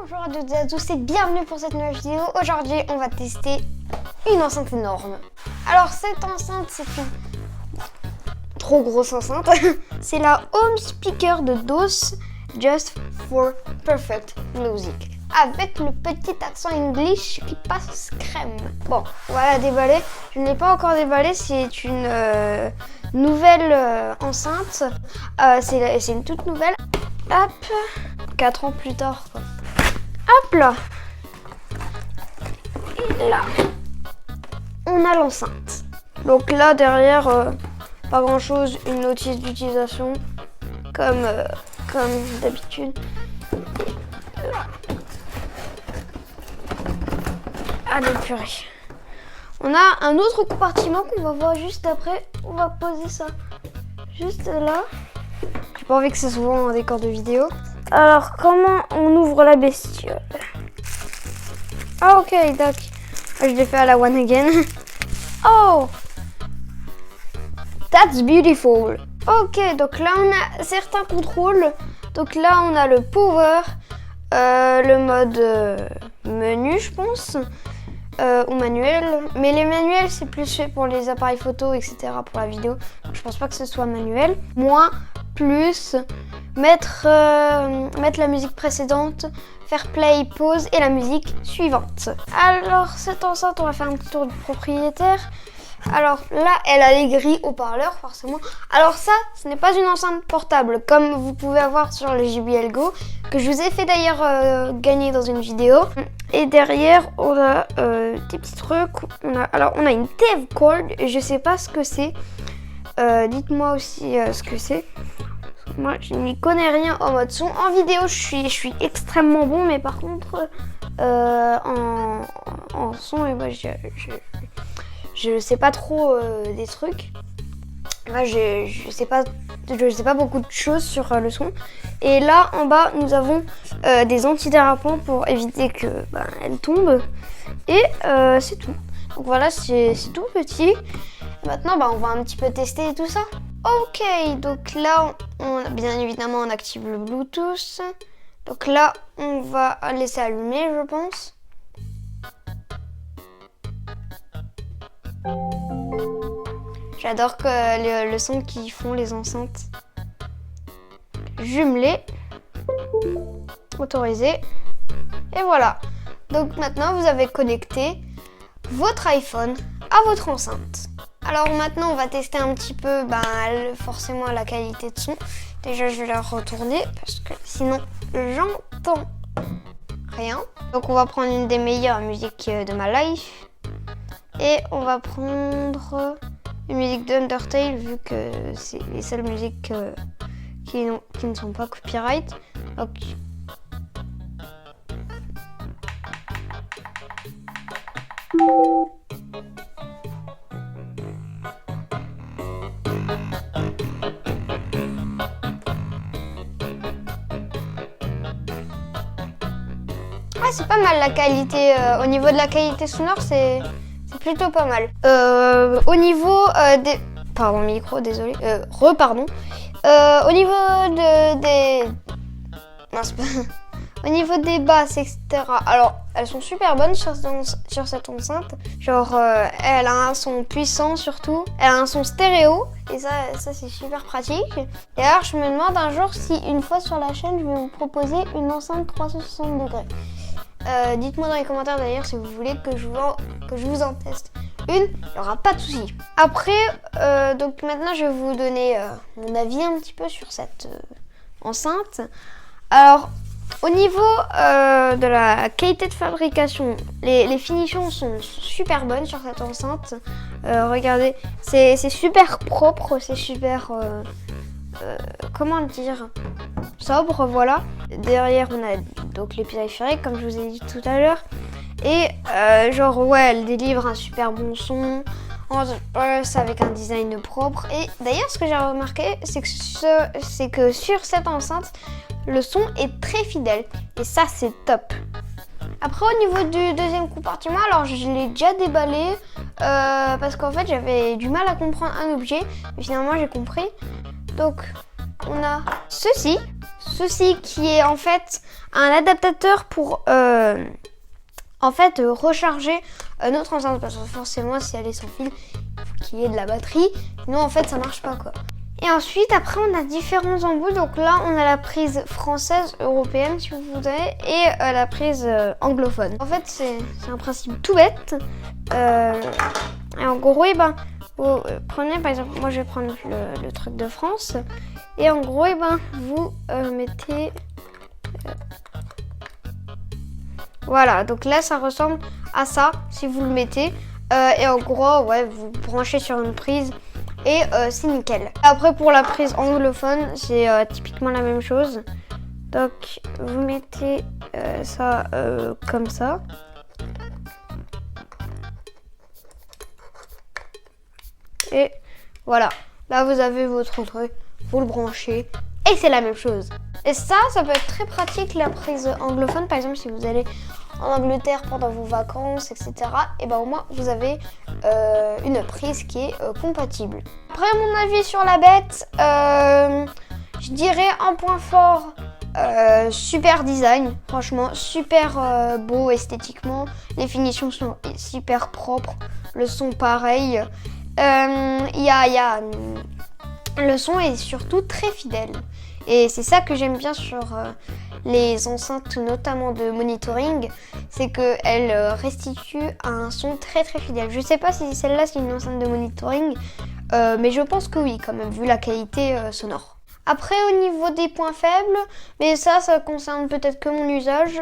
Bonjour à toutes et à tous et bienvenue pour cette nouvelle vidéo. Aujourd'hui, on va tester une enceinte énorme. Alors, cette enceinte, c'est une trop grosse enceinte. C'est la Home Speaker de DOS Just for Perfect Music. Avec le petit accent English qui passe crème. Bon, on va la déballer. Je ne l'ai pas encore déballée, c'est une nouvelle enceinte. C'est une toute nouvelle. Hop, 4 ans plus tard, quoi. Hop là. Et là, on a l'enceinte. Donc là, derrière, pas grand chose, une notice d'utilisation, comme d'habitude. Allez, purée. On a un autre compartiment qu'on va voir juste après. On va poser ça juste là. J'ai pas envie que ça se voit en décor de vidéo. Alors, comment on ouvre la bestiole? Ah, ok, d'accord. Je l'ai fait à la one again. Oh! That's beautiful. Ok, donc là, on a certains contrôles. Donc là, on a le power, le mode menu, je pense, ou manuel. Mais les manuels, c'est plus fait pour les appareils photo, etc., pour la vidéo. Donc, je pense pas que ce soit manuel. Moins, plus, mettre la musique précédente, faire play, pause et la musique suivante. Alors, cette enceinte, on va faire un petit tour du propriétaire. Alors là, elle a les grilles haut-parleurs, forcément. Alors ça, ce n'est pas une enceinte portable, comme vous pouvez avoir sur le JBL Go, que je vous ai fait d'ailleurs gagner dans une vidéo. Et derrière, on a des petits trucs. On a une Dev Cord, je sais pas ce que c'est. Dites-moi aussi ce que c'est. Moi, je n'y connais rien en mode son. En vidéo, je suis extrêmement bon, mais par contre, en son, et moi, je sais pas trop des trucs. Moi, je sais pas beaucoup de choses sur le son. Et là, en bas, nous avons des antidérapants pour éviter que elle tombe. Et c'est tout. Donc voilà, c'est tout petit. Maintenant, on va un petit peu tester tout ça. Ok, donc là, bien évidemment, on active le Bluetooth. Donc là, on va laisser allumer, je pense. J'adore le son qu'ils font les enceintes. Jumelé. Autorisé. Et voilà. Donc maintenant, vous avez connecté votre iPhone à votre enceinte. Alors maintenant, on va tester un petit peu forcément la qualité de son. Déjà, je vais la retourner parce que sinon, j'entends rien. Donc on va prendre une des meilleures musiques de ma life. Et on va prendre une musique d'Undertale vu que c'est les seules musiques qui ne sont pas copyright. Donc, c'est pas mal la qualité. Au niveau de la qualité sonore, c'est plutôt pas mal. Au niveau des... Pardon, micro, désolé. Pardon. Au niveau des... Mince. Au niveau des basses, etc. Alors, elles sont super bonnes sur cette enceinte. Genre, elle a un son puissant surtout. Elle a un son stéréo. Et ça c'est super pratique. Et alors, je me demande un jour si une fois sur la chaîne, je vais vous proposer une enceinte 360 degrés. Dites-moi dans les commentaires d'ailleurs si vous voulez que je vous en teste une, il n'y aura pas de souci. Après, donc maintenant je vais vous donner mon avis un petit peu sur cette enceinte. Alors, au niveau de la qualité de fabrication, les finitions sont super bonnes sur cette enceinte. Regardez, c'est super propre, c'est super... comment dire, sobre, voilà. Derrière on a donc les périphériques comme je vous ai dit tout à l'heure et elle délivre un super bon son en plus avec un design propre. Et d'ailleurs ce que j'ai remarqué c'est que sur cette enceinte le son est très fidèle et ça c'est top. Après au niveau du deuxième compartiment, alors je l'ai déjà déballé parce qu'en fait j'avais du mal à comprendre un objet mais finalement j'ai compris. Donc on a ceci, ceci qui est en fait un adaptateur pour recharger notre enceinte, parce que forcément si elle est sans fil, il faut qu'il y ait de la batterie, sinon en fait ça marche pas quoi. Et ensuite après on a différents embouts, donc là on a la prise française, européenne si vous voulez, et la prise anglophone. En fait c'est un principe tout bête, et en gros vous prenez par exemple, moi je vais prendre le truc de France, et en gros vous mettez... Voilà, donc là ça ressemble à ça si vous le mettez. Et en gros, ouais, vous branchez sur une prise et c'est nickel. Après pour la prise anglophone, c'est typiquement la même chose. Donc vous mettez ça comme ça. Et voilà, là vous avez votre truc, vous le branchez et c'est la même chose. Et ça peut être très pratique la prise anglophone, par exemple si vous allez en Angleterre pendant vos vacances, etc. Et ben au moins vous avez une prise qui est compatible. Après mon avis sur la bête, je dirais un point fort, super design, franchement super beau esthétiquement, les finitions sont super propres, le son pareil, le son est surtout très fidèle. Et c'est ça que j'aime bien sur les enceintes, notamment de monitoring, c'est qu'elles restituent un son très très fidèle. Je sais pas si celle-là c'est une enceinte de monitoring, mais je pense que oui quand même, vu la qualité sonore. Après au niveau des points faibles, mais ça concerne peut-être que mon usage.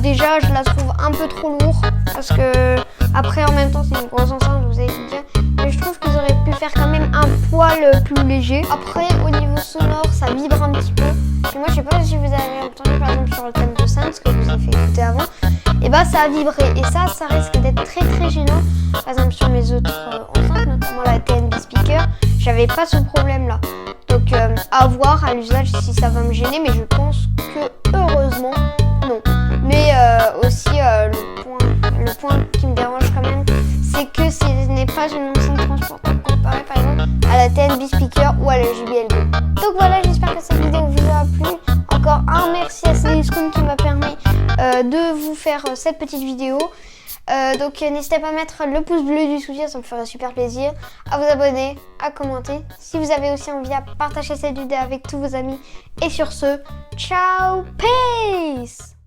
Déjà je la trouve un peu trop lourde, parce que après en même temps c'est une grosse enceinte, vous allez me dire, mais je trouve qu'ils auraient pu faire quand même un poil plus léger. Après au niveau sonore ça vibre un petit peu, et moi je sais pas si vous avez entendu par exemple sur le thème de Sense que je vous ai fait écouter avant, et bah ça a vibré, et ça risque d'être très très gênant. Par exemple sur mes autres enceintes, notamment la TNB Speaker, j'avais pas ce problème là. Donc à voir à l'usage si ça va me gêner, mais je pense que heureusement non. Mais aussi le point qui me dérange quand même, c'est que ce n'est pas une enceinte transportable comparée par exemple à la TNB Speaker ou à la JBL Go. Donc voilà, j'espère que cette vidéo vous a plu. Encore un merci à Cdiscount qui m'a permis de vous faire cette petite vidéo. Donc n'hésitez pas à mettre le pouce bleu du soutien, ça me ferait super plaisir, à vous abonner, à commenter, si vous avez aussi envie à partager cette vidéo avec tous vos amis. Et sur ce, ciao, peace!